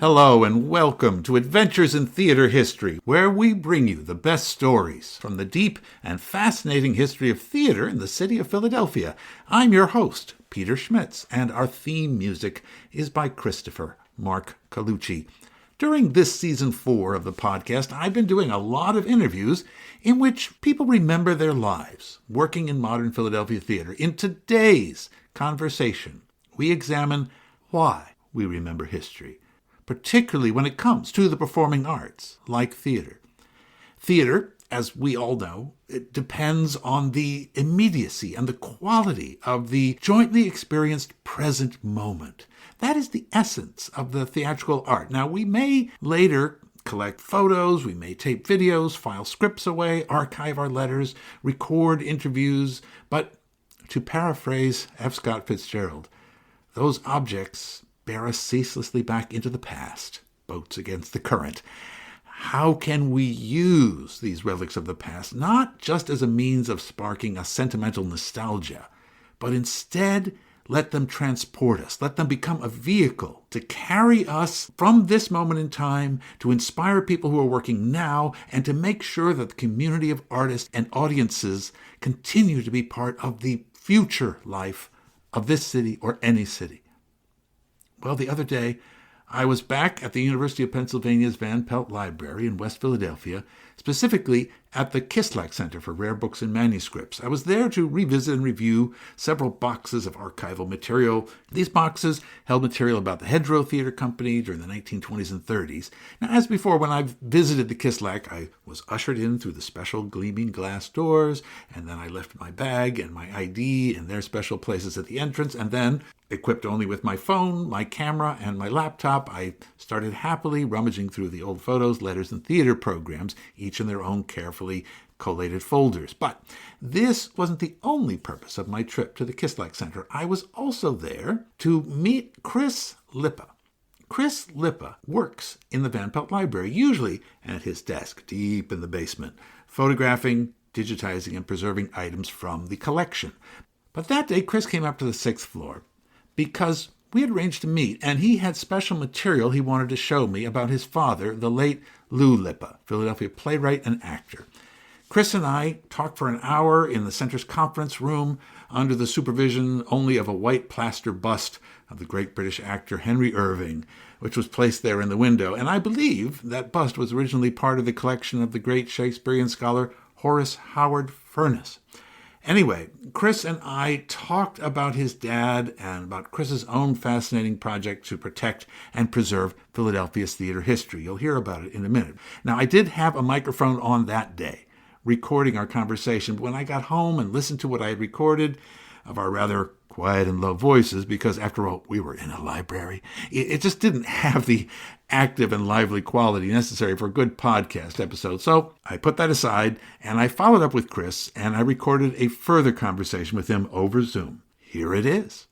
Hello and welcome to Adventures in Theater History, where we bring you the best stories from the deep and fascinating history of theater in the city of Philadelphia. I'm your host, Peter Schmitz, and our theme music is by Christopher Mark Colucci. During this season 4 of the podcast, I've been doing a lot of interviews in which people remember their lives working in modern Philadelphia theater. In today's conversation, we examine why we remember history, particularly when it comes to the performing arts, like theater. Theater, as we all know, it depends on the immediacy and the quality of the jointly experienced present moment. That is the essence of the theatrical art. Now, we may later collect photos, we may tape videos, file scripts away, archive our letters, record interviews, but to paraphrase F. Scott Fitzgerald, those objects bear us ceaselessly back into the past, boats against the current. How can we use these relics of the past, not just as a means of sparking a sentimental nostalgia, but instead let them transport us, let them become a vehicle to carry us from this moment in time, to inspire people who are working now, and to make sure that the community of artists and audiences continue to be part of the future life of this city or any city? Well, the other day, I was back at the University of Pennsylvania's Van Pelt Library in West Philadelphia, specifically at the Kislak Center for Rare Books and Manuscripts. I was there to revisit and review several boxes of archival material. These boxes held material about the Hedgerow Theater Company during the 1920s and 30s. Now, as before, when I visited the Kislak, I was ushered in through the special gleaming glass doors, and then I left my bag and my ID in their special places at the entrance, and then, equipped only with my phone, my camera, and my laptop, I started happily rummaging through the old photos, letters, and theater programs, each in their own carefully collated folders. But this wasn't the only purpose of my trip to the Kislak Center. I was also there to meet Chris Lippa. Chris Lippa works in the Van Pelt Library, usually at his desk deep in the basement, photographing, digitizing, and preserving items from the collection. But that day, Chris came up to the 6th floor because we had arranged to meet, and he had special material he wanted to show me about his father, the late Louis Lippa, Philadelphia playwright and actor. Chris and I talked for an hour in the center's conference room under the supervision only of a white plaster bust of the great British actor Henry Irving, which was placed there in the window. And I believe that bust was originally part of the collection of the great Shakespearean scholar Horace Howard Furness. Anyway, Chris and I talked about his dad and about Chris's own fascinating project to protect and preserve Philadelphia's theater history. You'll hear about it in a minute. Now, I did have a microphone on that day, recording our conversation, but when I got home and listened to what I had recorded of our rather quiet and low voices, because after all, we were in a library, it just didn't have the active and lively quality necessary for a good podcast episode. So I put that aside and I followed up with Chris and I recorded a further conversation with him over Zoom. Here it is.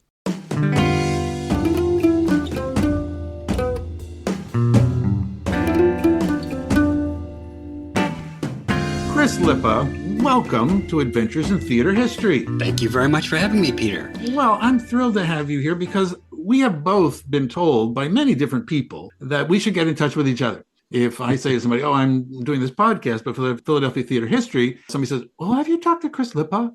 Chris Lippa, welcome to Adventures in Theater History. Thank you very much for having me, Peter. Well, I'm thrilled to have you here because we have both been told by many different people that we should get in touch with each other. If I say to somebody, oh, I'm doing this podcast, but for the Philadelphia theater history, somebody says, well, have you talked to Chris Lippa?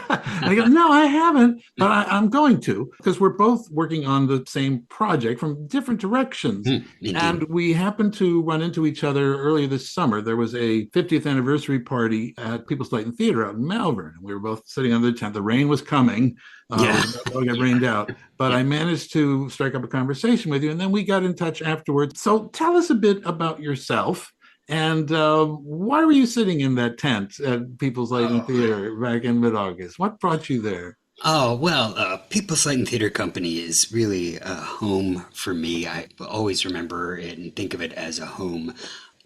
And I go, no, I haven't, but I'm going to, because we're both working on the same project from different directions. And we happened to run into each other earlier this summer. There was a 50th anniversary party at People's Light and Theater out in Malvern. We were both sitting under the tent. The rain was coming. We got rained out. But I managed to strike up a conversation with you, and then we got in touch afterwards. So tell us a bit about yourself. And why were you sitting in that tent at People's Light and Theater back in mid-August? What brought you there? Oh, well, People's Light and Theater Company is really a home for me. I always remember it and think of it as a home.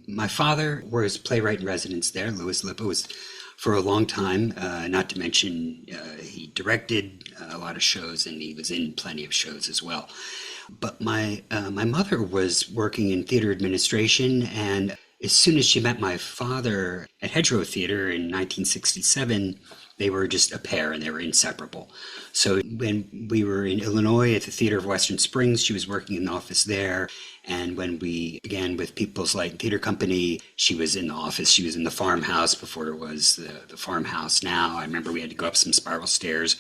My father was playwright in residence there. Louis Lippa was for a long time, not to mention he directed a lot of shows and he was in plenty of shows as well. But my mother was working in theater administration, and as soon as she met my father at Hedgerow Theater in 1967, they were just a pair and they were inseparable. So when we were in Illinois at the Theater of Western Springs, she was working in the office there. And when we began with People's Light Theater Company, she was in the office. She was in the farmhouse before it was the farmhouse now. I remember we had to go up some spiral stairs.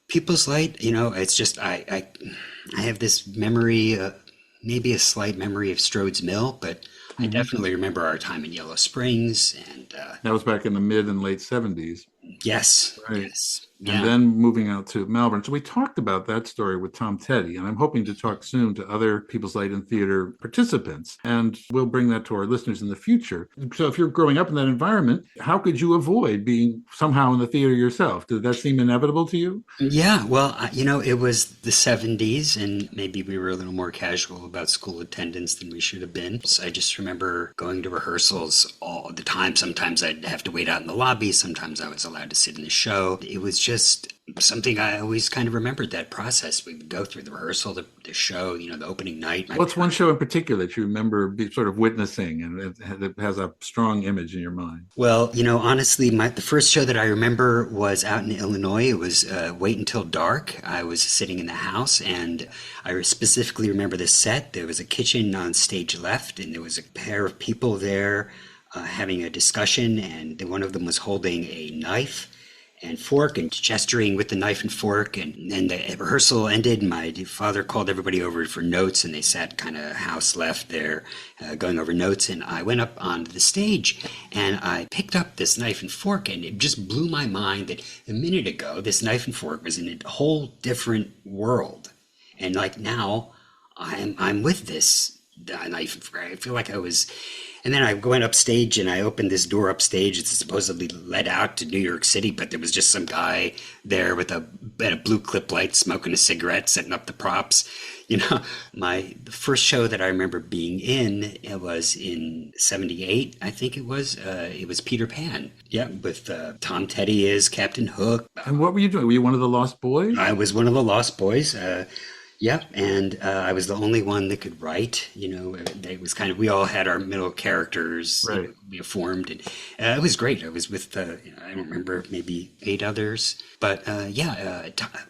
People's Light, it's just, I have this memory, maybe a slight memory of Strode's Mill, but I definitely remember our time in Yellow Springs. And that was back in the mid and late 70s. Yes. Right. Yes. And then moving out to Melbourne. So we talked about that story with Tom Teddy, and I'm hoping to talk soon to other People's Light and Theater participants, and we'll bring that to our listeners in the future. So if you're growing up in that environment, how could you avoid being somehow in the theater yourself? Did that seem inevitable to you? Yeah, well, it was the 70s, and maybe we were a little more casual about school attendance than we should have been. So I just remember going to rehearsals all the time. Sometimes I'd have to wait out in the lobby. Sometimes I was allowed to sit in the show. It was just something I always kind of remembered, that process. We would go through the rehearsal, the show, the opening night. What's one show in particular that you remember sort of witnessing and it has a strong image in your mind? Well, honestly, the first show that I remember was out in Illinois. It was Wait Until Dark. I was sitting in the house, and I specifically remember the set. There was a kitchen on stage left, and there was a pair of people there having a discussion, and one of them was holding a knife and fork and gesturing with the knife and fork. And then the rehearsal ended. My father called everybody over for notes, and they sat kind of house left there going over notes. And I went up onto the stage and I picked up this knife and fork, and it just blew my mind that a minute ago this knife and fork was in a whole different world. And like now I'm with this knife and fork. I feel like I was. And then I went upstage and I opened this door upstage. It's supposedly led out to New York City, but there was just some guy there with a blue clip light smoking a cigarette, setting up the props. The first show that I remember being in, it was in 78, I think it was. It was Peter Pan. Yeah, with Tom Teddy as Captain Hook. And what were you doing? Were you one of the Lost Boys? I was one of the Lost Boys. Yep, and I was the only one that could write. It was kind of, we all had our middle characters, right. We formed, and it was great. I was with, I don't remember, maybe 8 others, but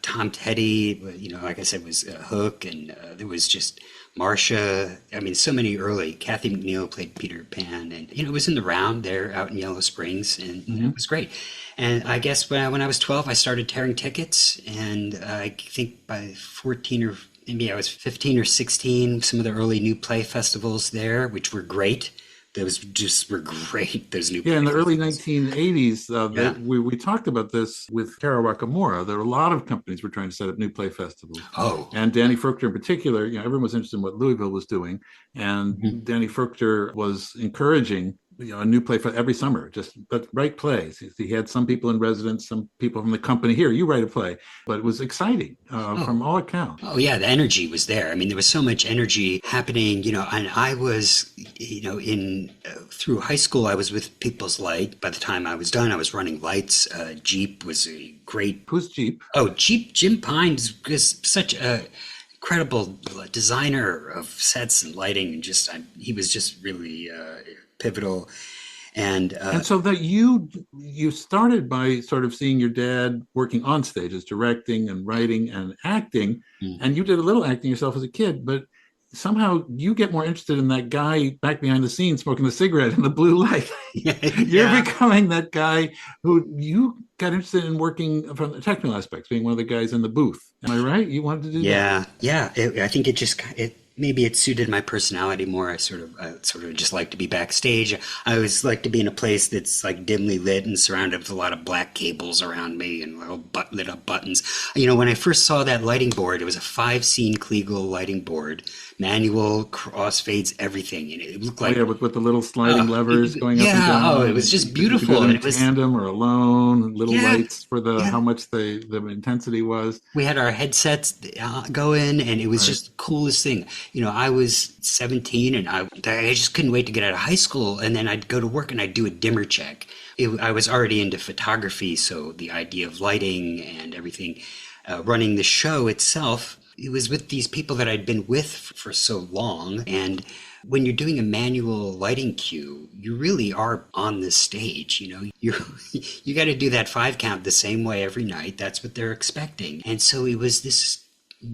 Tom Teddy, like I said, was Hook, and there was just Marcia. I mean, so many early. Kathy McNeil played Peter Pan, and it was in the round there out in Yellow Springs, and it was great. And I guess when I was 12, I started tearing tickets, and I think by 14 or maybe I was 15 or 16, some of the early new play festivals there, which were great. Those just were great, those new in the early festivals. 1980s, we talked about this with Kara Wakamura. There were a lot of companies were trying to set up new play festivals. Oh. And Danny Fruchter in particular, everyone was interested in what Louisville was doing. And Danny Fruchter was encouraging a new play for every summer, but write plays. He had some people in residence, some people from the company. Here, you write a play. But it was exciting from all accounts. Oh, yeah, the energy was there. I mean, there was so much energy happening, and I was, through high school, I was with People's Light. By the time I was done, I was running lights. Jeep was a great... Who's Jeep? Oh, Jeep, Jim Pines was such a incredible designer of sets and lighting, and he was just really... pivotal. And so that you started by sort of seeing your dad working on stages, directing and writing and acting, and you did a little acting yourself as a kid, but somehow you get more interested in that guy back behind the scenes smoking the cigarette in the blue light. You're becoming that guy who you got interested in working from the technical aspects, being one of the guys in the booth. Am I right? You wanted to do that? Yeah. I think maybe it suited my personality more. I sort of just like to be backstage. I always like to be in a place that's like dimly lit and surrounded with a lot of black cables around me and little lit up buttons. When I first saw that lighting board, it was a 5-scene Kliegel lighting board, manual, crossfades, everything. And it looked like with the little sliding levers going up and down. It was just beautiful. And it was tandem or alone, little lights for how much the intensity was. We had our headsets go in, and it was just the coolest thing. I was 17 and I just couldn't wait to get out of high school, and then I'd go to work and I'd do a dimmer check. I was already into photography, so the idea of lighting and everything, running the show itself, it was with these people that I'd been with for so long. And when you're doing a manual lighting cue, you really are on the stage. You got to do that 5 count the same way every night. That's what they're expecting. And so it was this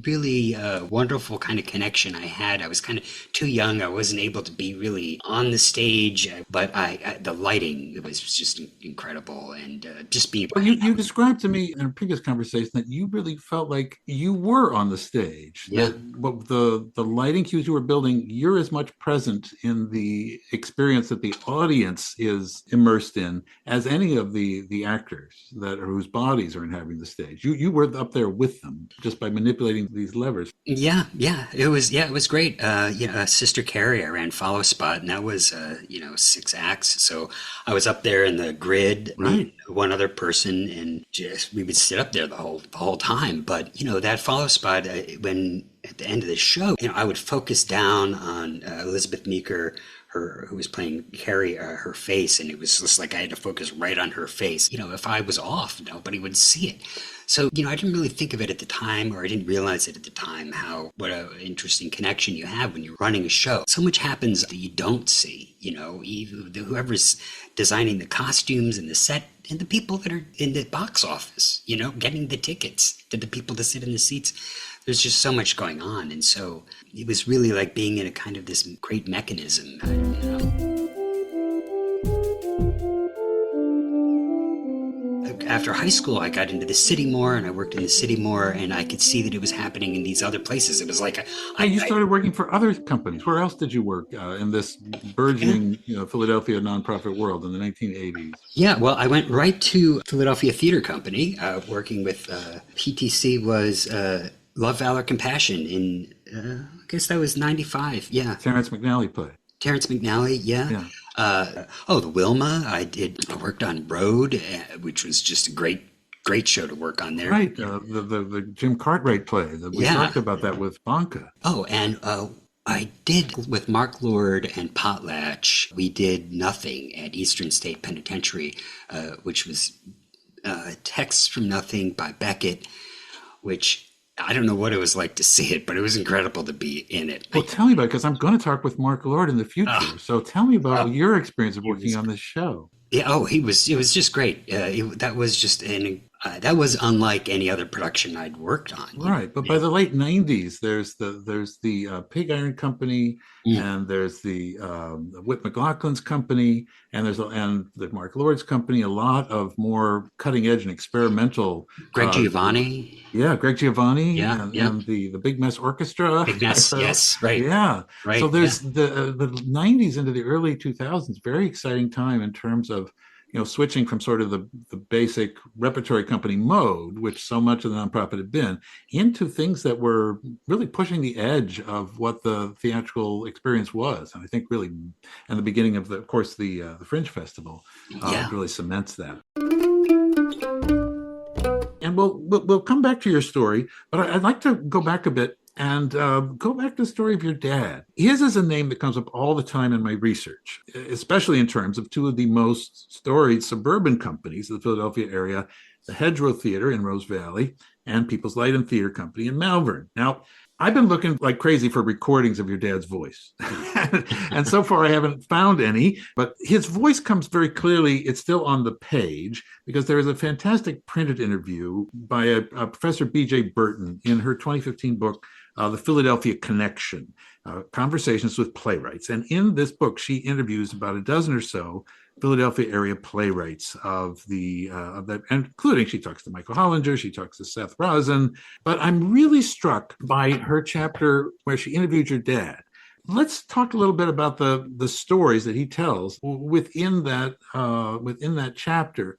really wonderful kind of connection I had. I was kind of too young. I wasn't able to be really on the stage, but the lighting, it was just incredible. And just being... Well, you described to me in a previous conversation that you really felt like you were on the stage. Yeah. That the lighting cues you were building, you're as much present in the experience that the audience is immersed in as any of the actors whose bodies are inhabiting the stage. You were up there with them just by manipulating these levers. Yeah, it was great. Sister Carrie, I ran Follow Spot, and that was 6 acts. So I was up there in the grid, right, one other person, and just we would sit up there the whole time. But that Follow Spot, when at the end of the show, I would focus down on Elizabeth Meeker, who was playing Carrie, her face, and it was just like I had to focus right on her face. If I was off, nobody would see it. So, I didn't really think of it at the time, or I didn't realize it at the time, what an interesting connection you have when you're running a show. So much happens that you don't see, whoever's designing the costumes and the set and the people that are in the box office, getting the tickets to the people to sit in the seats. There's just so much going on. And so it was really like being in a kind of this great mechanism, After high school, I got into the city more, and I worked in the city more, and I could see that it was happening in these other places. It was like you started working for other companies. Where else did you work in this burgeoning, Philadelphia nonprofit world in the 1980s? Yeah, well, I went right to Philadelphia Theater Company, working with PTC was Love, Valor, Compassion in I guess that was 95. Yeah, Terrence McNally play. Terrence McNally, yeah. The Wilma, I worked on Road, which was just a great show to work on there. Right, the Jim Cartwright play. We talked about that with Bonka. Oh, and I did with Mark Lord and Potlatch. We did Nothing at Eastern State Penitentiary, which was Texts from Nothing by Beckett, which I don't know what it was like to see it, but it was incredible to be in it. Well, tell me about it, because I'm going to talk with Mark Lord in the future. So tell me about your experience of working on this show. Yeah, it was just great. That was just that was unlike any other production I'd worked on. Right, but by the late 90s, there's the Pig Iron Company, and there's the Whit McLaughlin's company, and the Mark Lord's company. A lot of more cutting edge and experimental. Greg Giovanni. Yeah, Greg Giovanni. And the Big Mess Orchestra. Big Mess, yes, right. Yeah, right. So there's the 90s into the early 2000s. Very exciting time in terms of switching from sort of the basic repertory company mode, which so much of the nonprofit had been, into things that were really pushing the edge of what the theatrical experience was. And I think really, and the beginning of the Fringe Festival really cements that. And we'll come back to your story, but I'd like to go back a bit and go back to the story of your dad. His is a name that comes up all the time in my research, especially in terms of two of the most storied suburban companies of the Philadelphia area, the Hedgerow Theater in Rose Valley and People's Light and Theater Company in Malvern. Now, I've been looking like crazy for recordings of your dad's voice. And so far I haven't found any, but his voice comes very clearly. It's still on the page because there is a fantastic printed interview by a Professor B.J. Burton in her 2015 book, The Philadelphia Connection, Conversations with Playwrights. And in this book, she interviews about a dozen or so Philadelphia area playwrights of that, including she talks to Michael Hollinger, she talks to Seth Rosen. But I'm really struck by her chapter where she interviewed your dad. Let's talk a little bit about the stories that he tells within that chapter.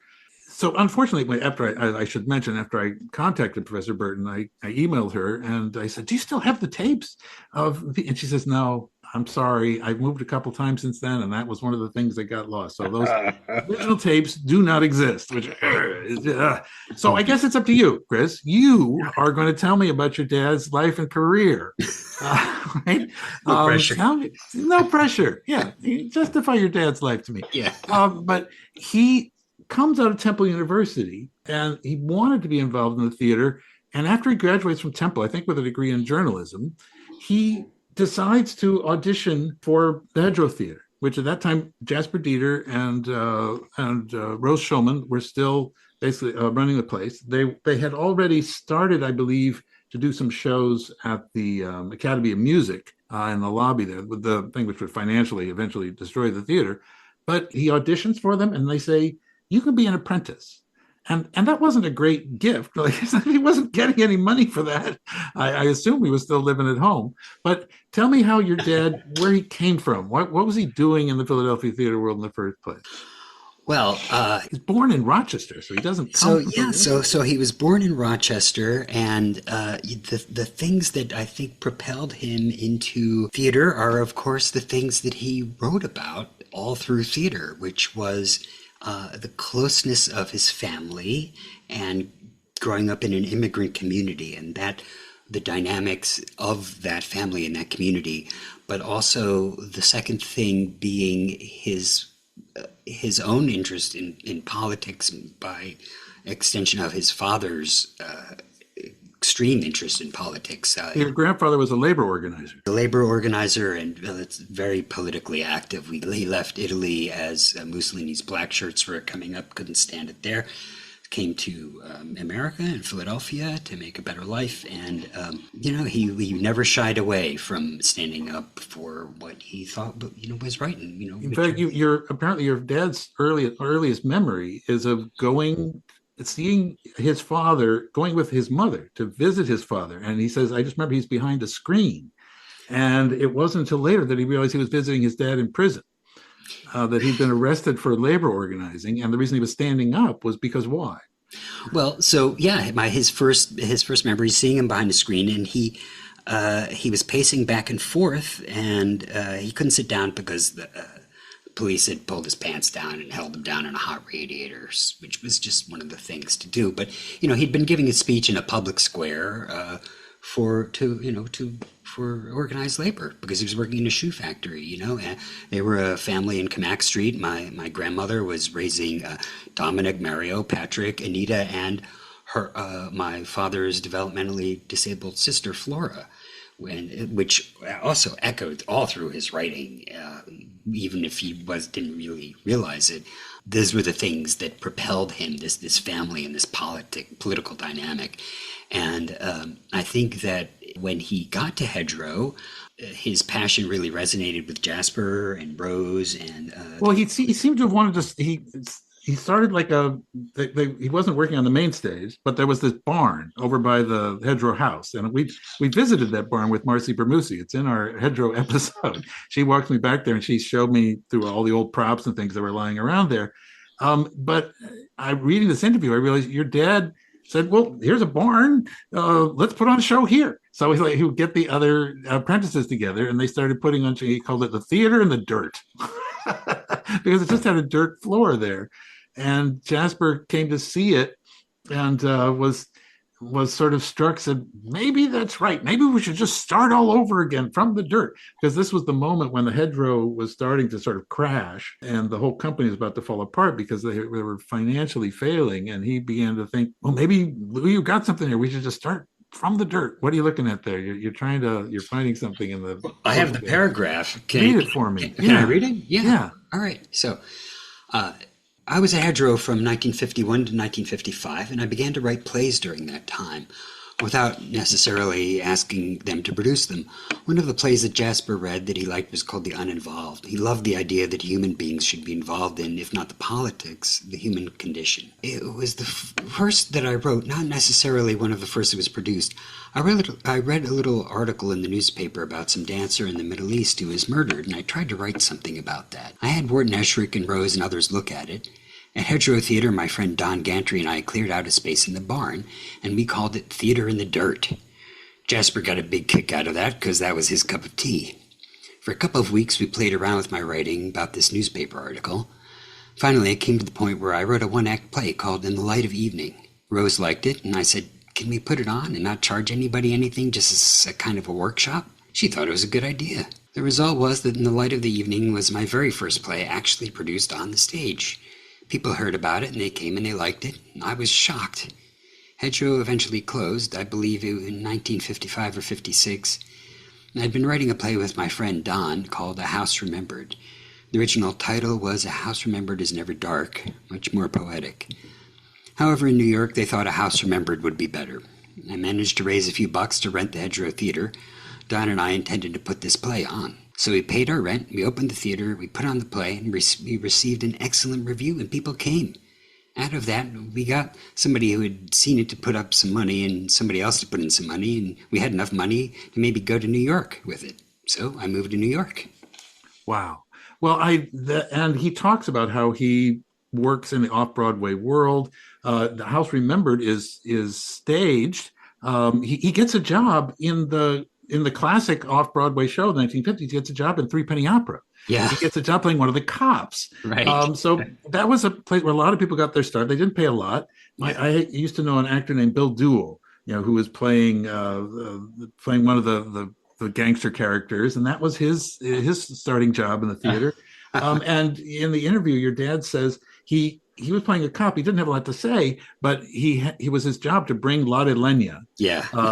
So unfortunately, after I should mention, after I contacted Professor Burton, I emailed her and I said, "Do you still have the tapes and she says, "No, I'm sorry. I've moved a couple times since then, and that was one of the things that got lost. So those original tapes do not exist." So I guess it's up to you, Chris. You are going to tell me about your dad's life and career. Right? No pressure. No pressure. Yeah, justify your dad's life to me. Yeah. But he comes out of Temple University, and he wanted to be involved in the theater. And after he graduates from Temple, I think with a degree in journalism, he decides to audition for the Hedgerow Theater, which at that time Jasper Dieter and Rose Shulman were still basically running the place. They had already started, I believe, to do some shows at the Academy of Music in the lobby there, with the thing which would financially eventually destroy the theater. But he auditions for them, and they say, "You can be an apprentice." And that wasn't a great gift. Like, he wasn't getting any money for that. I assume he was still living at home. But tell me how your dad, where he came from. What was he doing in the Philadelphia theater world in the first place? Well, He's born in Rochester, so he doesn't so come from yeah, so he was born in Rochester, and the things that I think propelled him into theater are, of course, the things that he wrote about all through theater, which was the closeness of his family and growing up in an immigrant community, and that the dynamics of that family and that community, but also the second thing being his own interest in politics by extension of his father's extreme interest in politics. Your grandfather was a labor organizer. A labor organizer, and it's very politically active. He left Italy as Mussolini's black shirts were coming up, couldn't stand it there. Came to America and Philadelphia to make a better life, and he never shied away from standing up for what he thought was right. And in fact, apparently your dad's earliest memory is of seeing his father, going with his mother to visit his father, and he says, "I just remember he's behind a screen," and it wasn't until later that he realized he was visiting his dad in prison. That he'd been arrested for labor organizing, and the reason he was standing up was because why? Well, so yeah, his first memory is seeing him behind the screen, and he was pacing back and forth, and he couldn't sit down because the police had pulled his pants down and held him down in a hot radiator, which was just one of the things to do. But he'd been giving a speech in a public square for organized labor because he was working in a shoe factory. And they were a family in Camac Street. My grandmother was raising Dominic, Mario, Patrick, Anita, and my father's developmentally disabled sister Flora, which also echoed all through his writing, even if he didn't really realize it. Those were the things that propelled him, this family and this political dynamic. And I think that when he got to Hedgerow, his passion really resonated with Jasper and Rose. And well, he seemed to have wanted to. He started like he wasn't working on the main stage, but there was this barn over by the Hedgerow house, and we visited that barn with Marcy Bermusi. It's in our Hedgerow episode. She walked me back there and she showed me through all the old props and things that were lying around there. But reading this interview, I realized your dad said, "Well, here's a barn. Let's put on a show here." So he would get the other apprentices together, and they started putting on. He called it the theater in the dirt because it just had a dirt floor there. And Jasper came to see it and was sort of struck, said, "Maybe that's right. Maybe we should just start all over again from the dirt." Because this was the moment when the Hedgerow was starting to sort of crash and the whole company was about to fall apart because they were financially failing. And he began to think, well, maybe, Louis, you got something here. We should just start from the dirt. What are you looking at there? You're finding something in the... I have the paragraph. Read it for me. Can I read it? Yeah. All right. So... I was at Hedgerow from 1951 to 1955, and I began to write plays during that time, without necessarily asking them to produce them. One of the plays that Jasper read that he liked was called The Uninvolved. He loved the idea that human beings should be involved in, if not the politics, the human condition. It was the first that I wrote, not necessarily one of the first that was produced. I read a little article in the newspaper about some dancer in the Middle East who was murdered, and I tried to write something about that. I had Wharton Esherick and Rose and others look at it. At Hedgerow Theater, my friend Don Gantry and I cleared out a space in the barn, and we called it Theater in the Dirt. Jasper got a big kick out of that because that was his cup of tea. For a couple of weeks, we played around with my writing about this newspaper article. Finally, it came to the point where I wrote a one-act play called In the Light of Evening. Rose liked it, and I said, "Can we put it on and not charge anybody anything, just as a kind of a workshop?" She thought it was a good idea. The result was that In the Light of the Evening was my very first play actually produced on the stage. People heard about it, and they came and they liked it. I was shocked. Hedgerow eventually closed, I believe in 1955 or 56. I'd been writing a play with my friend Don called A House Remembered. The original title was A House Remembered is Never Dark, much more poetic. However, in New York, they thought A House Remembered would be better. I managed to raise a few bucks to rent the Hedgerow Theater. Don and I intended to put this play on. So we paid our rent, we opened the theater, we put on the play, and we received an excellent review, and people came. Out of that, we got somebody who had seen it to put up some money and somebody else to put in some money, and we had enough money to maybe go to New York with it. So I moved to New York. Wow. Well, and he talks about how he works in the off-Broadway world. The House Remembered is staged. He gets a job in the classic off-Broadway show of the 1950s. He gets a job in Three Penny Opera. Yeah. He gets a job playing one of the cops. Right. So that was a place where a lot of people got their start. They didn't pay a lot. I used to know an actor named Bill Duell, who was playing one of the gangster characters, and that was his starting job in the theater. And in the interview, your dad says he was playing a cop. He didn't have a lot to say, but he was his job to bring Lotte Lenya,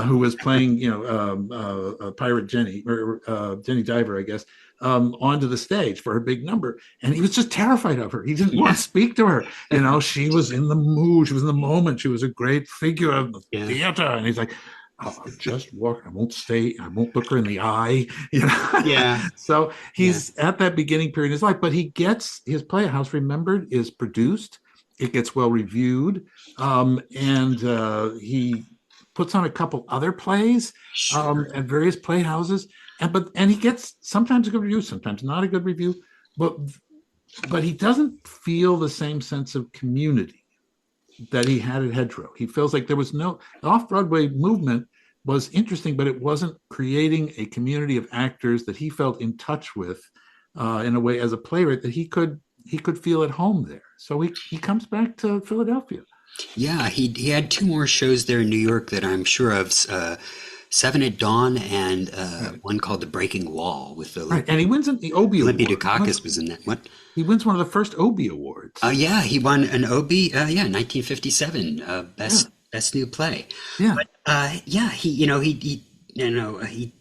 who was playing pirate Jenny, or Jenny Diver, I guess, onto the stage for her big number. And he was just terrified of her. He didn't want to speak to her. She was in the mood. She was in the moment. She was a great figure of the theater. And he's like, I'll just walk. I won't look her in the eye. Yeah. So he's at that beginning period in his life, but he gets his play, A House Remembered, is produced. It gets well reviewed. And he puts on a couple other plays at various playhouses. And he gets sometimes a good review, sometimes not a good review, but he doesn't feel the same sense of community that he had at Hedgerow. He feels like there was the off-Broadway movement was interesting, but it wasn't creating a community of actors that he felt in touch with in a way as a playwright that he could feel at home there. So he comes back to Philadelphia. Yeah, he had two more shows there in New York that I'm sure of. Seven at Dawn and one called The Breaking Wall with the and he wins the Obie Award. Libby Dukakis was in that one. He wins one of the first Obie Awards. Yeah, he won an Obie. 1957 best new play. Yeah, but, he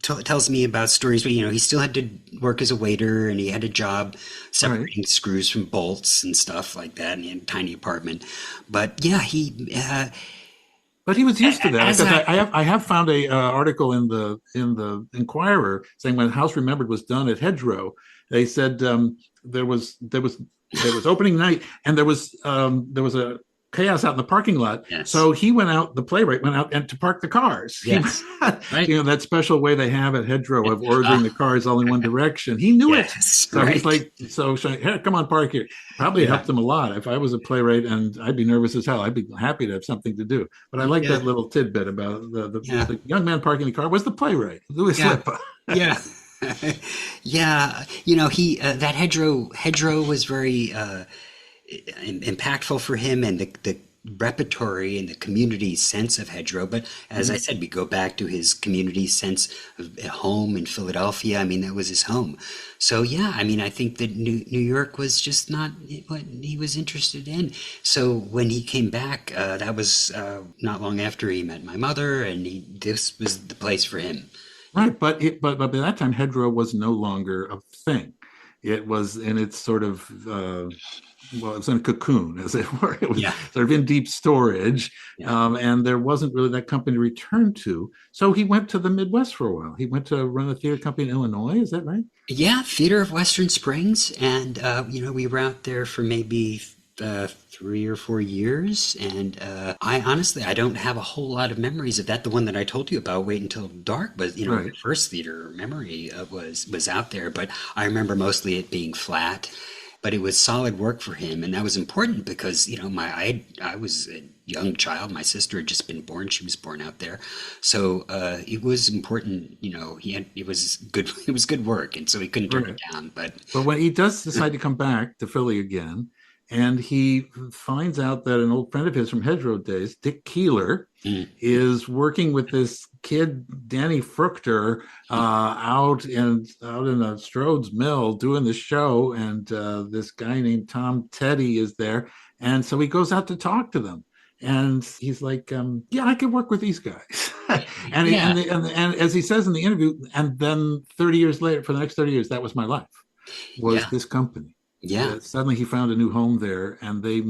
tells me about stories where he still had to work as a waiter and he had a job separating screws from bolts and stuff like that, and he had a tiny apartment. But yeah, But he was used to that. Because I have found a article in the Inquirer saying when House Remembered was done at Hedgerow, they said there was opening night and there was a chaos out in the parking lot. Yes. So the playwright went out and to park the cars. Yes. Right. That special way they have at Hedgerow of ordering the cars all in one direction. He knew it. So he's like, here, come on, park here. Probably helped him a lot. If I was a playwright, and I'd be nervous as hell, I'd be happy to have something to do. But I like that little tidbit about the young man parking the car was the playwright, Louis Lippa. Yeah. Yeah. That Hedgerow was very impactful for him, and the repertory and the community sense of Hedgerow. But as I said, we go back to his community sense of home in Philadelphia. I mean, that was his home. So yeah, I mean, I think that New York was just not what he was interested in. So when he came back, that was not long after he met my mother, and this was the place for him. Right, but by that time, Hedgerow was no longer a thing. It was in its sort of it was in a cocoon, as it were. It was sort of in deep storage, and there wasn't really that company to return to. So he went to the Midwest for a while. He went to run a theater company in Illinois. Is that right? Yeah, Theater of Western Springs, and we were out there for maybe 3 or 4 years, and I don't have a whole lot of memories of that. The one that I told you about, Wait Until Dark, was the first theater memory was out there, but I remember mostly it being flat. But it was solid work for him, and that was important because I was a young child. My sister had just been born; she was born out there, so it was important. It was good work, and so he couldn't turn it down. But when he does decide to come back to Philly again, and he finds out that an old friend of his from Hedgerow days, Dick Keeler, is working with this kid, Danny Fruchter, out in a Strode's mill doing the show, and this guy named Tom Teddy is there, and so he goes out to talk to them, And he's like, yeah, I could work with these guys. Yeah. And as he says in the interview, and then 30 years later, for the next 30 years, that was my life, was Yeah. this company. Yeah. Suddenly he found a new home there, and they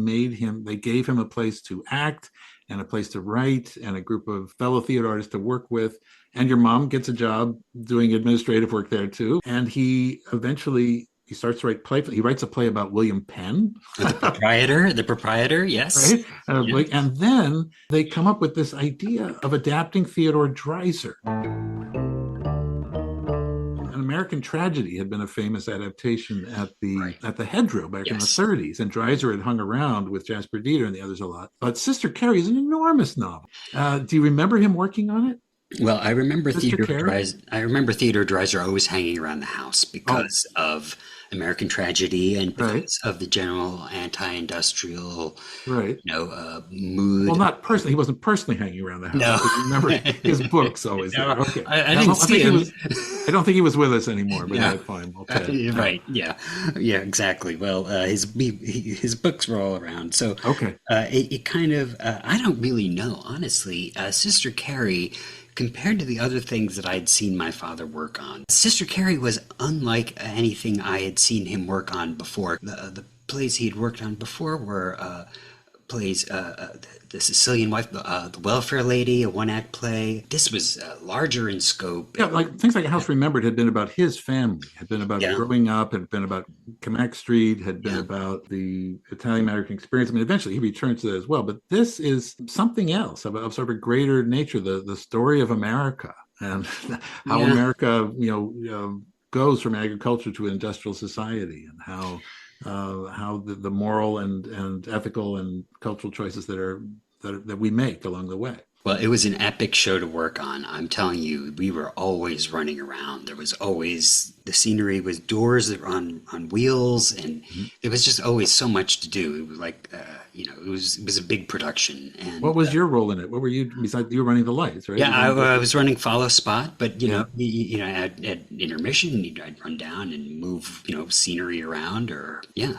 gave him a place to act and a place to write and a group of fellow theater artists to work with. And your mom gets a job doing administrative work there too. And he starts to write play. He writes a play about William Penn, The proprietor, yes. right? Yeah. And then they come up with this idea of adapting Theodore Dreiser. An American Tragedy had been a famous adaptation at the Hedgerow back in the Yes. 30s, and Dreiser had hung around with Jasper Dieter and the others a lot. But Sister Carrie is an enormous novel. Do you remember him working on it? Well, Sister Carrie? I remember Theodore Dreiser always hanging around the house Oh, because of American Tragedy and right, because of the general anti-industrial, right. Well, mood. not personally. He wasn't personally hanging around the house, No. but you remember his books always there. No, Okay. I No, didn't I see think him. I don't think he was with us anymore, but No. yeah, fine. Okay. Right. Yeah. Yeah. Exactly. Well, his books were all around. So Okay. it kind of I don't really know, honestly. Sister Carrie, compared to the other things that I had seen my father work on, Sister Carrie was unlike anything I had seen him work on before. The plays he had worked on before were plays the Sicilian Wife, the Welfare Lady, a one-act play. This was larger in scope. Yeah, like things like A House Remembered had been about his family, had been about Yeah. growing up, had been about Camac Street, had been Yeah. about the Italian-American experience. I mean, eventually he returns to that as well. But this is something else of sort of a greater nature, the story of America and how Yeah. America, goes from agriculture to an industrial society, and how the moral and ethical and cultural choices that we make along the way. Well, it was an epic show to work on. I'm telling you, we were always running around. There was always the scenery was doors that were on wheels, and there was just always so much to do. It was like, it was a big production. And What was your role in it? What were you, besides you were running the lights, right? yeah, You I was running follow spot, but Yeah. at intermission, I'd run down and move, scenery around, or yeah.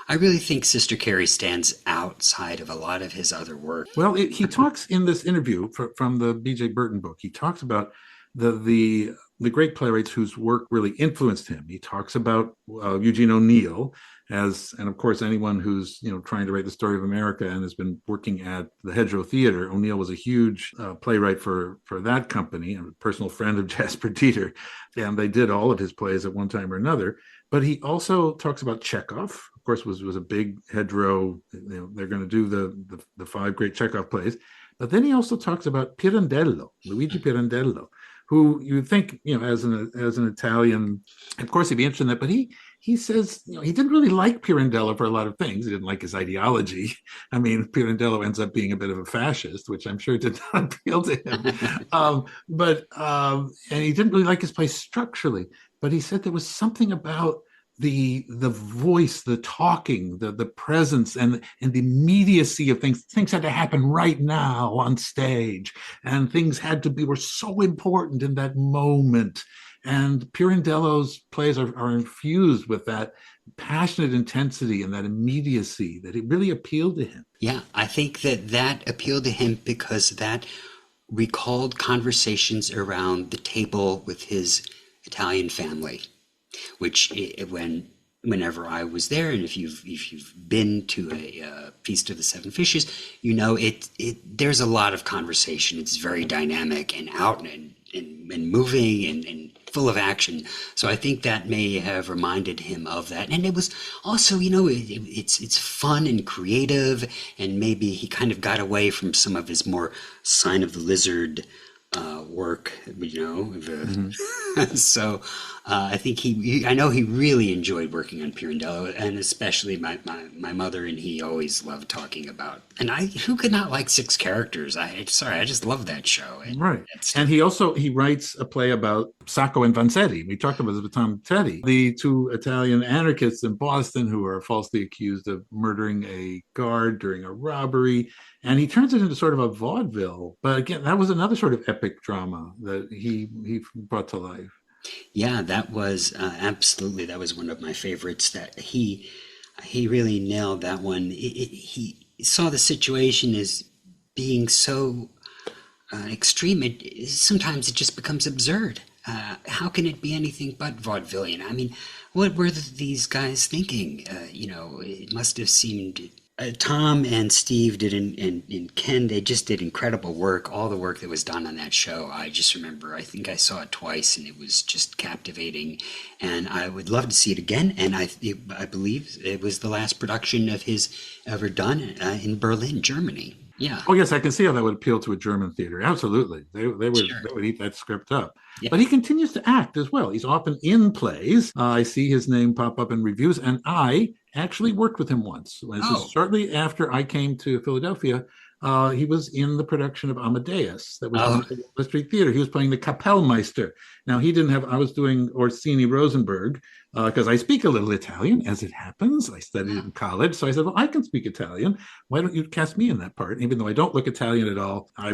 I really think Sister Carrie stands outside of a lot of his other work. Well, he talks in this interview from the B.J. Burton book. He talks about the great playwrights whose work really influenced him. He talks about Eugene O'Neill and of course anyone who's trying to write the story of America and has been working at the Hedgerow Theater. O'Neill was a huge playwright for that company, and a personal friend of Jasper Dieter, and they did all of his plays at one time or another. But he also talks about Chekhov. Of course, was a big Hedgerow. They're going to do the five great Chekhov plays. But then he also talks about Pirandello, Luigi Pirandello, who you think, as an Italian, of course he'd be interested in that. But he says, he didn't really like Pirandello for a lot of things. He didn't like his ideology. I mean, Pirandello ends up being a bit of a fascist, which I'm sure did not appeal to him. And he didn't really like his play structurally. But he said there was something about the voice, the talking, the presence, and the immediacy of things. Things had to happen right now on stage, and things were so important in that moment. And Pirandello's plays are infused with that passionate intensity and that immediacy that it really appealed to him. Yeah, I think that appealed to him because that recalled conversations around the table with his Italian family, which whenever I was there, and if you've been to a Feast of the Seven Fishes, there's a lot of conversation. It's very dynamic and out and moving and full of action. So I think that may have reminded him of that. And it was also, it's fun and creative, and maybe he kind of got away from some of his more Sign of the Lizard work, So I think I know he really enjoyed working on Pirandello, and especially my mother and he always loved talking about. And who could not like Six Characters? I just love that show. Right. And he writes a play about Sacco and Vanzetti. We talked about this with Tom Teddy, the two Italian anarchists in Boston who are falsely accused of murdering a guard during a robbery. And he turns it into sort of a vaudeville. But again, that was another sort of epic drama that he brought to life. Yeah, that was that was one of my favorites. That he really nailed that one. saw the situation as being so extreme, sometimes it just becomes absurd. How can it be anything but vaudevillian? I mean, what were these guys thinking? It must have seemed... Tom and Steve did, and Ken, they just did incredible work. All the work that was done on that show, I just remember, I think I saw it twice, and it was just captivating. And I would love to see it again. And I believe it was the last production of his ever done in Berlin, Germany. Yeah. Oh, yes, I can see how that would appeal to a German theater. Absolutely. They would eat that script up. Yeah. But he continues to act as well. He's often in plays. I see his name pop up in reviews, and I actually worked with him once. Shortly after I came to Philadelphia, he was in the production of Amadeus that was on the Street Theater. He was playing the Kapellmeister. Now, I was doing Orsini Rosenberg because I speak a little Italian, as it happens. I studied in college. So I said, well, I can speak Italian. Why don't you cast me in that part? Even though I don't look Italian at all, I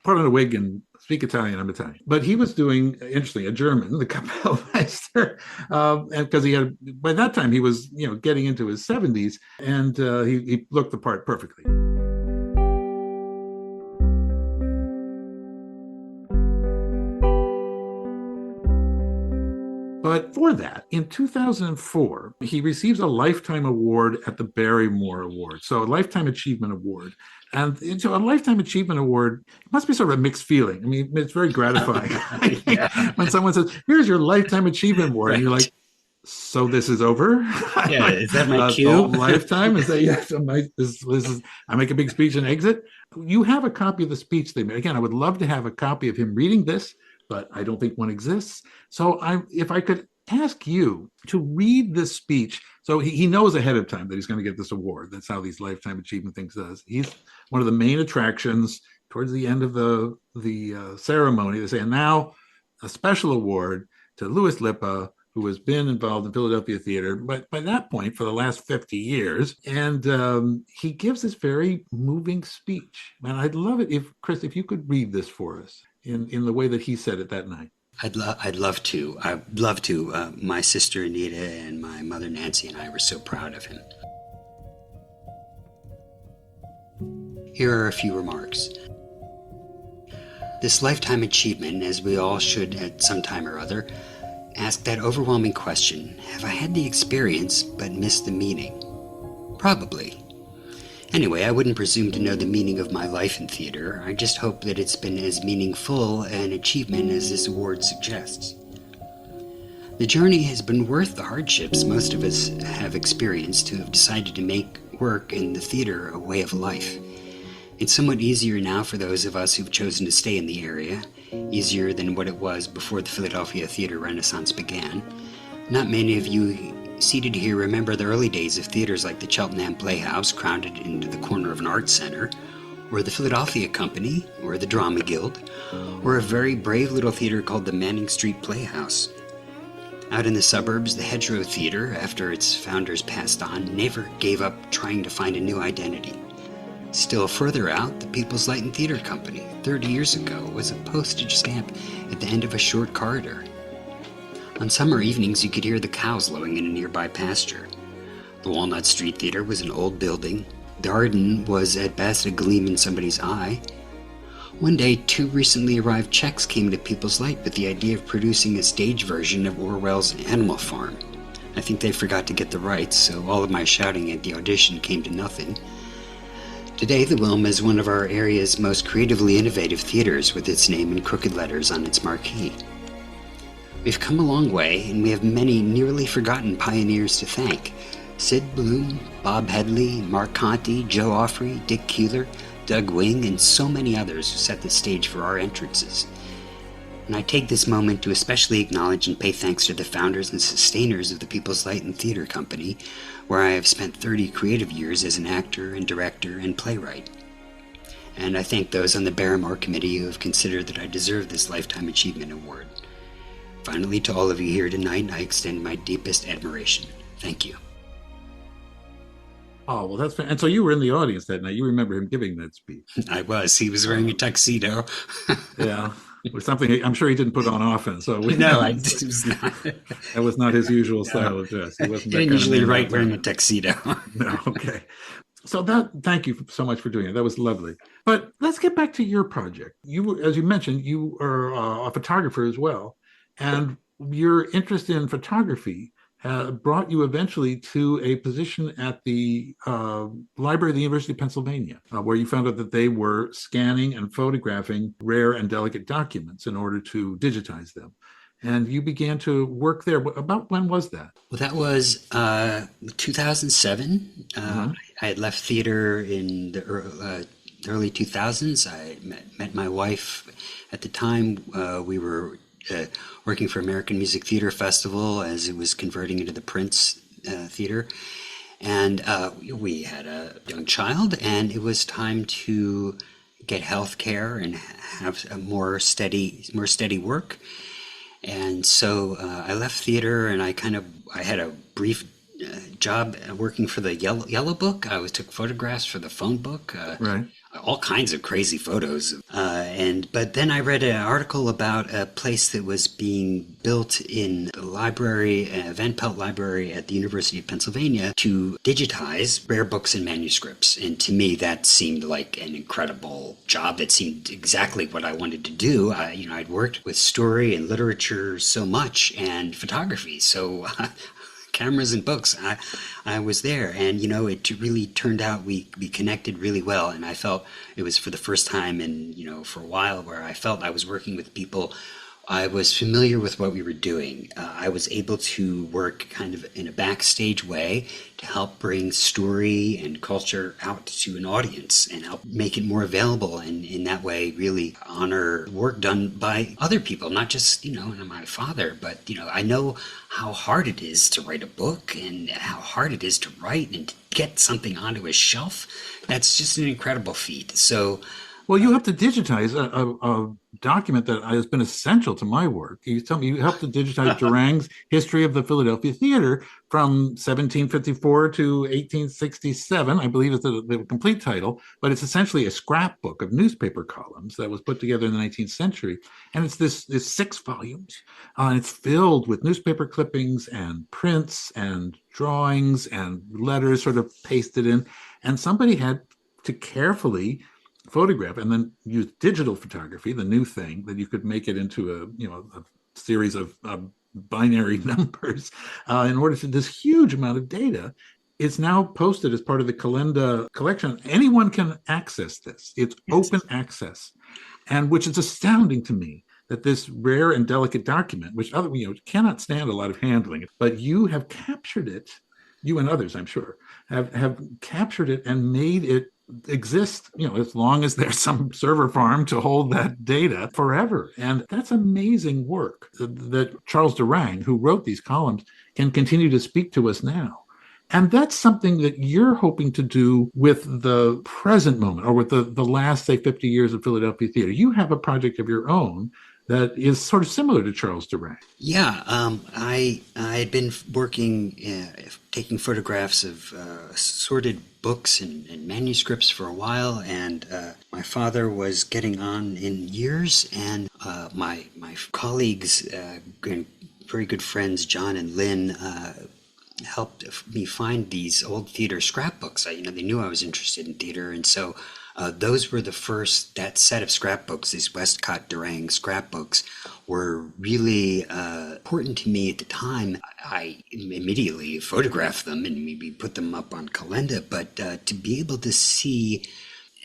put on a wig and speak Italian. I'm Italian. But he was doing, interestingly, a German, the Kapellmeister, because he had, by that time, he was, getting into his 70s, and he looked the part perfectly. But for that, in 2004, he receives a Lifetime Award at the Barrymore Award, so a Lifetime Achievement Award. And so a Lifetime Achievement Award must be sort of a mixed feeling. I mean, it's very gratifying when someone says, here's your Lifetime Achievement Award, and you're like, so this is over? Yeah, is that my cue? Lifetime? Is that, yes, I make a big speech and exit? You have a copy of the speech they made. Again, I would love to have a copy of him reading this, but I don't think one exists. So if I could ask you to read this speech. So he knows ahead of time that he's going to get this award. That's how these Lifetime Achievement things does. He's one of the main attractions towards the end of the ceremony. They say, and now a special award to Louis Lippa, who has been involved in Philadelphia theater, but by that point for the last 50 years. And he gives this very moving speech. And I'd love it Chris, if you could read this for us in the way that he said it that night. I'd love to. I'd love to. My sister Anita and my mother Nancy and I were so proud of him. Here are a few remarks. This Lifetime Achievement, as we all should at some time or other, ask that overwhelming question, have I had the experience but missed the meaning? Probably. Anyway, I wouldn't presume to know the meaning of my life in theater. I just hope that it's been as meaningful an achievement as this award suggests. The journey has been worth the hardships most of us have experienced who have decided to make work in the theater a way of life. It's somewhat easier now for those of us who've chosen to stay in the area, easier than what it was before the Philadelphia theater renaissance began. Not many of you seated here remember the early days of theaters like the Cheltenham Playhouse, crowded into the corner of an art center, or the Philadelphia Company, or the Drama Guild, or a very brave little theater called the Manning Street Playhouse. Out in the suburbs, the Hedgerow Theater, after its founders passed on, never gave up trying to find a new identity. Still further out, the People's Light and Theater Company, 30 years ago, was a postage stamp at the end of a short corridor. On summer evenings, you could hear the cows lowing in a nearby pasture. The Walnut Street Theater was an old building. The Arden was at best a gleam in somebody's eye. One day, 2 recently arrived Czechs came to People's Light with the idea of producing a stage version of Orwell's Animal Farm. I think they forgot to get the rights, so all of my shouting at the audition came to nothing. Today, the Wilm is one of our area's most creatively innovative theaters with its name in crooked letters on its marquee. We've come a long way, and we have many nearly forgotten pioneers to thank. Sid Bloom, Bob Headley, Mark Conti, Joe Offrey, Dick Keeler, Doug Wing, and so many others who set the stage for our entrances. And I take this moment to especially acknowledge and pay thanks to the founders and sustainers of the People's Light and Theater Company, where I have spent 30 creative years as an actor and director and playwright. And I thank those on the Barrymore Committee who have considered that I deserve this Lifetime Achievement Award. Finally, to all of you here tonight, I extend my deepest admiration. Thank you. Oh, well, that's fair. And so you were in the audience that night. You remember him giving that speech. I was. He was wearing a tuxedo. Yeah. It was something I'm sure he didn't put on often. So no, I was not. That was not his usual style of dress. He wasn't didn't usually write wearing a tuxedo. No, okay. So thank you so much for doing it. That was lovely. But let's get back to your project. You, as you mentioned, you are a photographer as well, and your interest in photography brought you eventually to a position at the Library of the University of Pennsylvania, where you found out that they were scanning and photographing rare and delicate documents in order to digitize them. And you began to work there. About when was that? Well, that was 2007. Uh-huh. I had left theater in the early 2000s. I met my wife at the time. We were working for American Music Theater Festival as it was converting into the Prince Theater. And we had a young child, and it was time to get health care and have a more steady work. And so I left theater, and I had a brief job working for the Yellow Book. Took photographs for the phone book, Right. all kinds of crazy photos. But then I read an article about a place that was being built in the library, Van Pelt Library at the University of Pennsylvania, to digitize rare books and manuscripts. And to me, that seemed like an incredible job. That seemed exactly what I wanted to do. I'd worked with story and literature so much, and photography. So cameras and books. I was there, and it really turned out we connected really well, and I felt it was for the first time in for a while where I felt I was working with people. I was familiar with what we were doing. I was able to work kind of in a backstage way to help bring story and culture out to an audience and help make it more available, and in that way really honor work done by other people, not just, my father, but, I know how hard it is to write a book and how hard it is to write and to get something onto a shelf. That's just an incredible feat. So, Well, you have to digitize a document that has been essential to my work. You tell me you helped to digitize Durang's History of the Philadelphia Theater from 1754 to 1867. I believe is the complete title, but it's essentially a scrapbook of newspaper columns that was put together in the 19th century. And it's this 6 volumes, and it's filled with newspaper clippings and prints and drawings and letters sort of pasted in. And somebody had to carefully photograph and then use digital photography, the new thing that you could make it into a series of binary numbers in order to this huge amount of data. It's now posted as part of the Calenda collection. Anyone can access this. It's open access, and which is astounding to me that this rare and delicate document, which cannot stand a lot of handling, but you have captured it. You and others, I'm sure, have captured it and made it exist, as long as there's some server farm to hold that data forever. And that's amazing work that Charles Durang, who wrote these columns, can continue to speak to us now. And that's something that you're hoping to do with the present moment, or with the last, say, 50 years of Philadelphia theater. You have a project of your own that is sort of similar to Charles Durang. Yeah, I had been working, taking photographs of assorted books and manuscripts for a while, and my father was getting on in years, and my colleagues and very good friends, John and Lynn, helped me find these old theater scrapbooks. They knew I was interested in theater, and so those were that set of scrapbooks, these Westcott Durang scrapbooks, were really important to me at the time. I immediately photographed them and maybe put them up on Calenda, but to be able to see,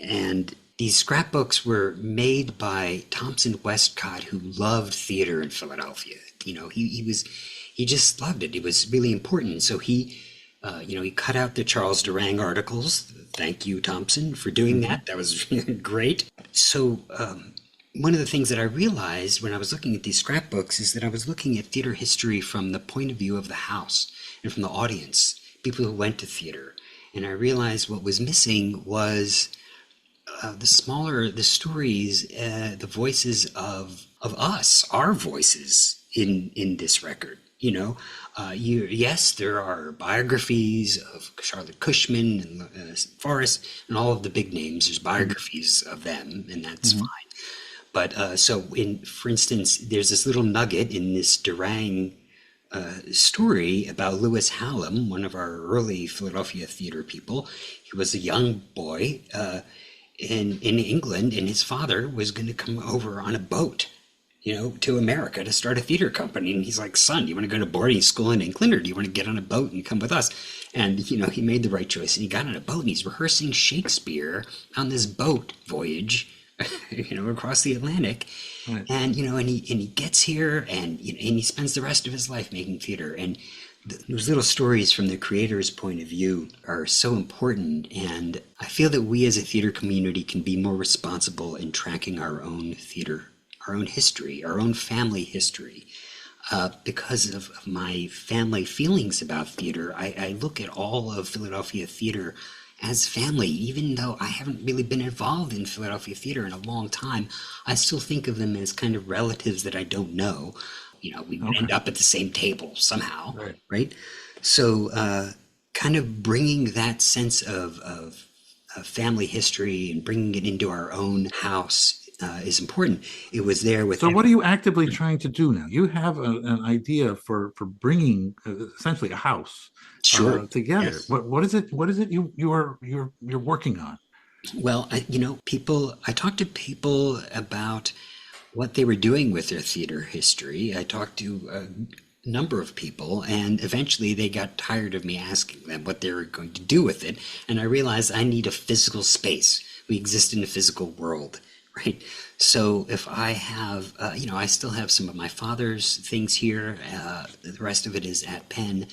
and these scrapbooks were made by Thompson Westcott, who loved theater in Philadelphia. He just loved it. It was really important. So he cut out the Charles Durang articles. Thank you, Thompson, for doing that. That was great. So one of the things that I realized when I was looking at these scrapbooks is that I was looking at theater history from the point of view of the house and from the audience, people who went to theater. And I realized what was missing was the stories, the voices of us, our voices in this record. Yes, there are biographies of Charlotte Cushman and Forrest and all of the big names. There's biographies of them, and that's fine. But for instance, there's this little nugget in this Durang story about Lewis Hallam, one of our early Philadelphia theater people. He was a young boy in England, and his father was going to come over on a boat, to America to start a theater company. And he's like, son, do you want to go to boarding school in England, or do you want to get on a boat and come with us? And, he made the right choice, and he got on a boat, and he's rehearsing Shakespeare on this boat voyage, across the Atlantic. Right. And, and he gets here, and, and he spends the rest of his life making theater. And those little stories from the creator's point of view are so important. And I feel that we as a theater community can be more responsible in tracking our own theater, our own history, our own family history. Because of my family feelings about theater, I look at all of Philadelphia theater as family. Even though I haven't really been involved in Philadelphia theater in a long time, I still think of them as kind of relatives that I don't know. We end up at the same table somehow, right? So kind of bringing that sense of family history and bringing it into our own house is important. It was there with. So what are you actively trying to do now? You have an idea for bringing essentially a house together. Yes. What is it? What is it you're working on? Well, I talk to people about what they were doing with their theater history. I talked to a number of people, and eventually they got tired of me asking them what they were going to do with it. And I realized I need a physical space. We exist in a physical world, right? So if I have, I still have some of my father's things here. The rest of it is at Penn.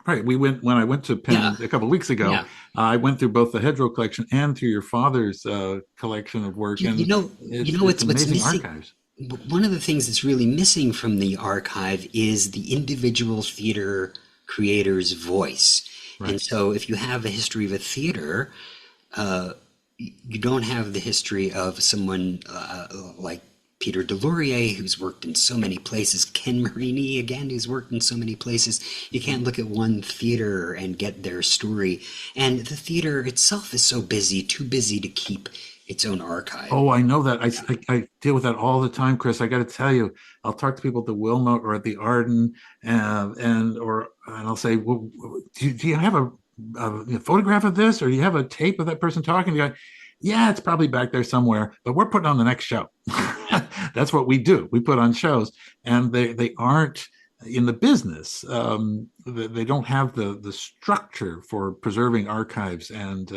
Right. When I went to Penn a couple of weeks ago. Yeah. I went through both the Hedgerow collection and through your father's collection of work. And what's missing? Archives. One of the things that's really missing from the archive is the individual theater creator's voice. Right. And so if you have a history of a theater, you don't have the history of someone like Peter Delorier, who's worked in so many places, Ken Marini, again, who's worked in so many places. You can't look at one theater and get their story. And the theater itself is so busy, too busy to keep its own archive. Oh, I know that. I deal with that all the time, Chris. I got to tell you, I'll talk to people at the Wilma or at the Arden, and I'll say, well, do you have a photograph of this, or do you have a tape of that person talking? The guy, yeah, it's probably back there somewhere, but we're putting on the next show. That's what we do. We put on shows, and they aren't in the business. They don't have the structure for preserving archives and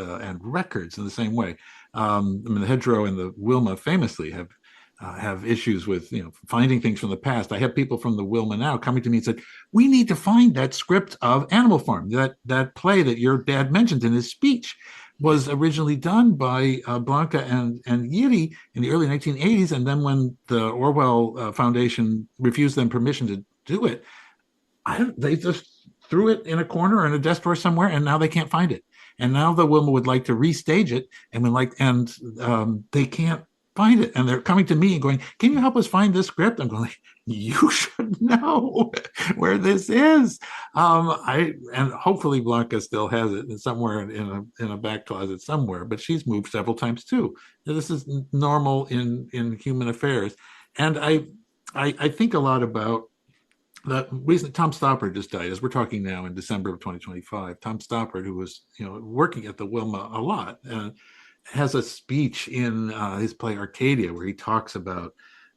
records in the same way. The Hedgerow and the Wilma famously have issues with finding things from the past. I have people from the Wilma now coming to me and said, we need to find that script of Animal Farm, that play that your dad mentioned in his speech. Was originally done by Blanca and Yiri in the early 1980s, and then when the Orwell Foundation refused them permission to do it, they just threw it in a corner or in a desk drawer somewhere, and now they can't find it. And now the Wilma would like to restage it, and they can't find it, and they're coming to me and going, "Can you help us find this script?" I'm going, "You should know where this is." And hopefully Blanca still has it somewhere in a back closet somewhere, but she's moved several times too. This is normal in human affairs, and I think a lot about that reason. Tom Stoppard just died, as we're talking now in December of 2025. Tom Stoppard, who was working at the Wilma a lot, has a speech in his play Arcadia where he talks about,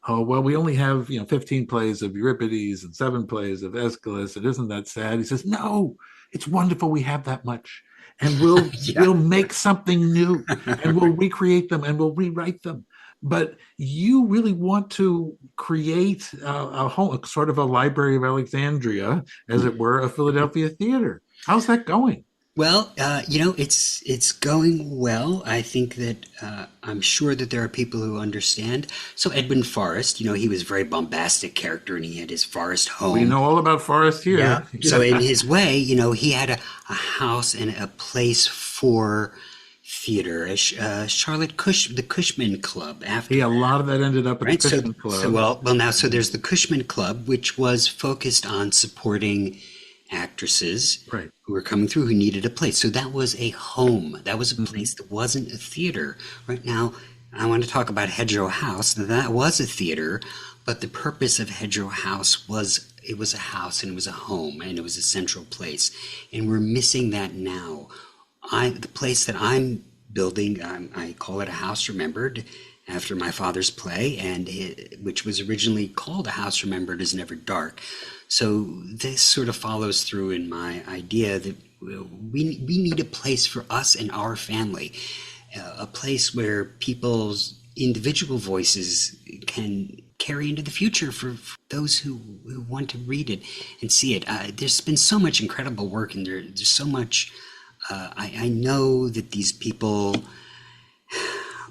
oh, well, we only have 15 plays of Euripides and 7 plays of Aeschylus. It isn't that sad. He says, no, it's wonderful we have that much, and we'll we'll make something new, and we'll recreate them, and we'll rewrite them. But you really want to create a whole sort of a Library of Alexandria, as it were, a Philadelphia theater. How's that going? Well, it's going well. I think that I'm sure that there are people who understand. So Edwin Forrest, he was a very bombastic character, and he had his Forrest home. We know all about Forrest here. Yeah. So in his way, he had a house and a place for theater. Charlotte the Cushman Club. After a lot of that ended up at the Cushman Club. So there's the Cushman Club, which was focused on supporting actresses who were coming through who needed a place. So that was a home. That was a place that wasn't a theater. Right now, I want to talk about Hedgerow House. That was a theater, but the purpose of Hedgerow House was a house, and it was a home, and it was a central place. And we're missing that now. The place that I'm building, I call it a house remembered, after my father's play, which was originally called A House Remembered Is Never Dark. So this sort of follows through in my idea that we need a place for us and our family, a place where people's individual voices can carry into the future for those who want to read it and see it. There's been so much incredible work, and there's so much. I know that these people,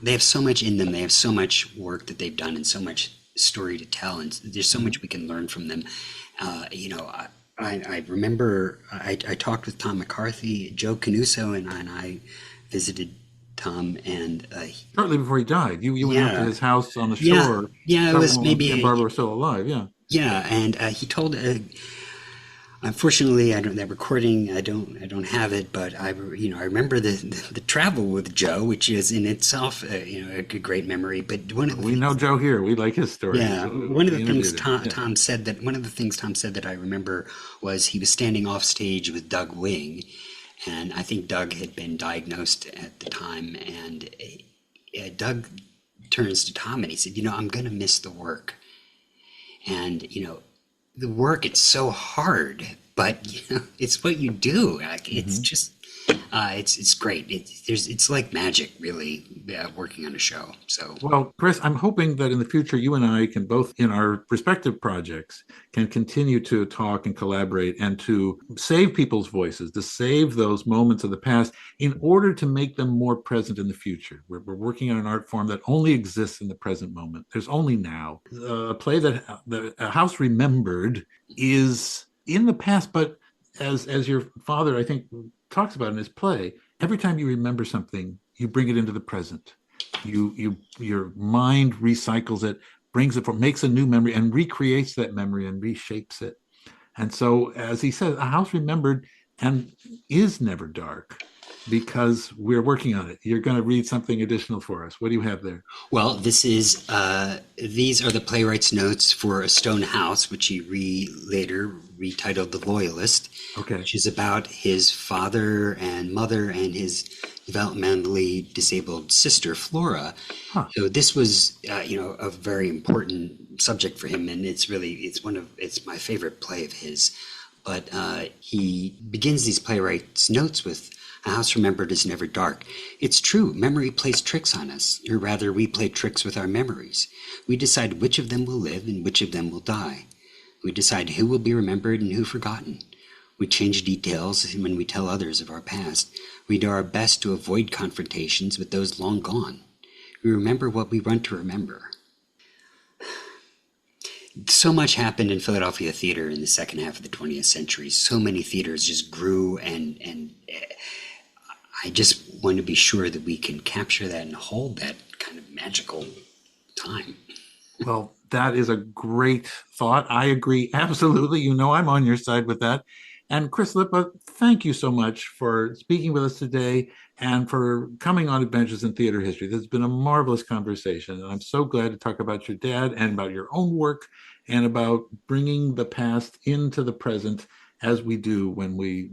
they have so much in them. They have so much work that they've done and so much story to tell, and there's so much we can learn from them. I remember I talked with Tom McCarthy, Joe Canuso, and I visited Tom, and shortly before he died, you went out to his house on the shore. Yeah, it was maybe and Barbara was still alive. Yeah, and he told. Unfortunately, that recording, I don't have it, but I remember the travel with Joe, which is in itself a great memory. But we know Joe here. We like his story. Yeah, one of the things Tom said that I remember was he was standing off stage with Doug Wing, and I think Doug had been diagnosed at the time, and Doug turns to Tom and he said, "I'm going to miss the work," and the work, it's so hard, but it's what you do. It's just, it's great. It's like magic, really, working on a show. So, well, Chris, I'm hoping that in the future, you and I can both, in our respective projects, can continue to talk and collaborate and to save people's voices, to save those moments of the past in order to make them more present in the future. We're working on an art form that only exists in the present moment. There's only now. A play that A House Remembered is in the past, but as your father, I think, talks about in his play, every time you remember something, you bring it into the present. Your mind recycles it, brings it, makes a new memory, and recreates that memory and reshapes it. And so, as he says, A House Remembered and is never dark, because we're working on it. You're going to read something additional for us. What do you have there? Well, these are the playwright's notes for A Stone House, which he later retitled The Loyalist, which is about his father and mother and his developmentally disabled sister, Flora. So this was, a very important subject for him, and it's my favorite play of his. But he begins these playwright's notes with, "A House Remembered Is Never Dark. It's true, memory plays tricks on us, or rather we play tricks with our memories. We decide which of them will live and which of them will die. We decide who will be remembered and who forgotten. We change details when we tell others of our past. We do our best to avoid confrontations with those long gone. We remember what we want to remember." So much happened in Philadelphia theater in the second half of the 20th century. So many theaters just grew, and I just want to be sure that we can capture that and hold that kind of magical time. Well, that is a great thought. I agree. Absolutely. I'm on your side with that. And Chris Lippa, thank you so much for speaking with us today and for coming on Adventures in Theater History. This has been a marvelous conversation, and I'm so glad to talk about your dad and about your own work and about bringing the past into the present, as we do when we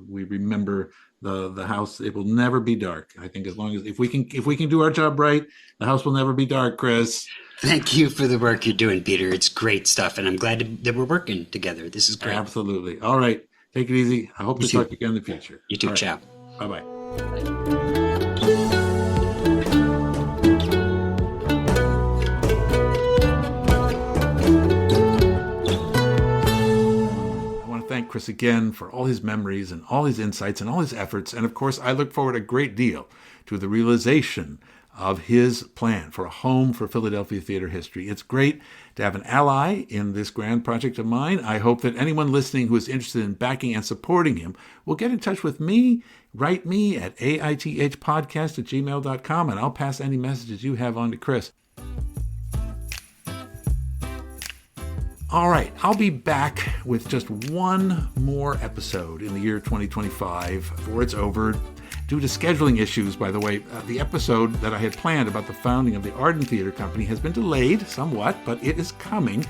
remember the house. It will never be dark. I think if we can do our job right, the house will never be dark, Chris. Thank you for the work you're doing, Peter. It's great stuff, and I'm glad that we're working together. This is great. Absolutely. All right. Take it easy. I hope to talk again in the future. You too. Right. Ciao. Bye-bye. I want to thank Chris again for all his memories and all his insights and all his efforts. And of course, I look forward a great deal to the realization of his plan for a home for Philadelphia theater history. It's great to have an ally in this grand project of mine. I hope that anyone listening who is interested in backing and supporting him will get in touch with me. Write me at aithpodcast@gmail.com, and I'll pass any messages you have on to Chris. All right, I'll be back with just one more episode in the year 2025 before it's over. Due to scheduling issues, by the way, the episode that I had planned about the founding of the Arden Theater Company has been delayed somewhat, but it is coming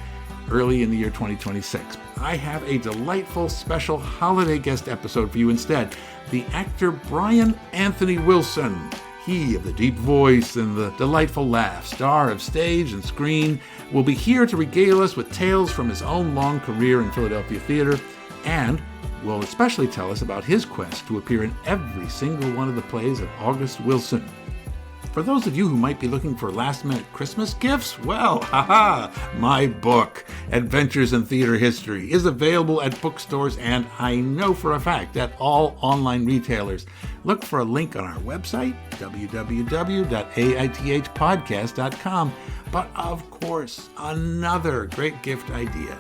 early in the year 2026. I have a delightful special holiday guest episode for you instead. The actor Brian Anthony Wilson, he of the deep voice and the delightful laugh, star of stage and screen, will be here to regale us with tales from his own long career in Philadelphia theater, and will especially tell us about his quest to appear in every single one of the plays of August Wilson. For those of you who might be looking for last-minute Christmas gifts, well, my book, Adventures in Theater History, is available at bookstores and I know for a fact at all online retailers. Look for a link on our website, www.aithpodcast.com. But of course, another great gift idea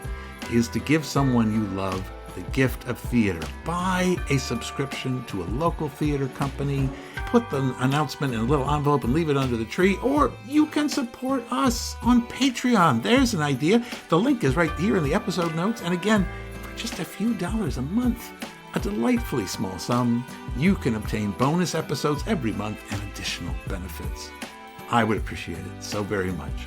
is to give someone you love the gift of theater. Buy a subscription to a local theater company, put the announcement in a little envelope and leave it under the tree, or you can support us on Patreon. There's an idea. The link is right here in the episode notes. And again, for just a few dollars a month, a delightfully small sum, you can obtain bonus episodes every month and additional benefits. I would appreciate it so very much.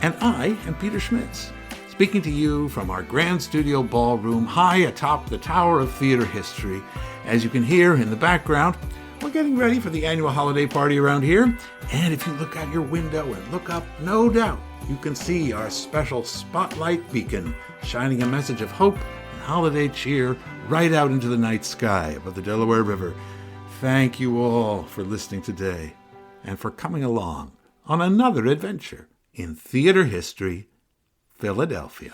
And I am Peter Schmitz, speaking to you from our grand studio ballroom high atop the Tower of Theater History. As you can hear in the background, we're getting ready for the annual holiday party around here. And if you look out your window and look up, no doubt you can see our special spotlight beacon shining a message of hope and holiday cheer right out into the night sky above the Delaware River. Thank you all for listening today and for coming along on another adventure in theater history, Philadelphia.